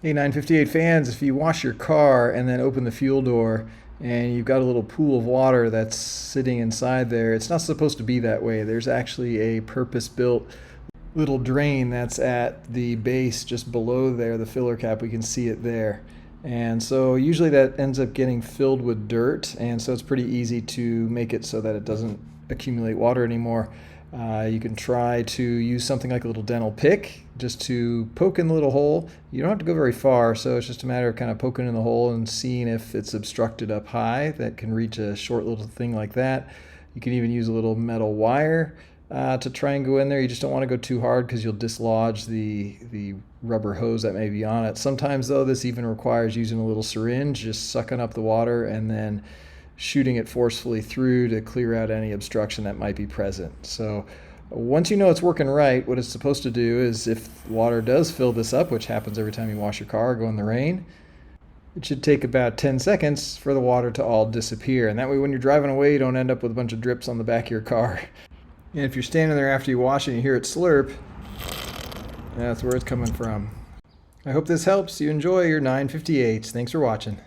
Hey 958 fans, if you wash your car and then open the fuel door and you've got a little pool of water that's sitting inside there, it's not supposed to be that way. There's actually a purpose-built little drain that's at the base just below there, the filler cap. We can see it there. And so usually that ends up getting filled with dirt, and so it's pretty easy to make it so that it doesn't accumulate water anymore. You can try to use something like a little dental pick just to poke in the little hole. You don't have to go very far, so it's just a matter of kind of poking in the hole and seeing if it's obstructed up high. That can reach a short little thing like that. You can even use a little metal wire to try and go in there. You just don't want to go too hard because you'll dislodge the rubber hose that may be on it. Sometimes though, this even requires using a little syringe, just sucking up the water and then shooting it forcefully through to clear out any obstruction that might be present. So once you know it's working right, what it's supposed to do is, if water does fill this up, which happens every time you wash your car or go in the rain, it should take about 10 seconds for the water to all disappear. And that way when you're driving away, you don't end up with a bunch of drips on the back of your car. And if you're standing there after you wash it and you hear it slurp, that's where it's coming from. I hope this helps you enjoy your 958s. Thanks for watching.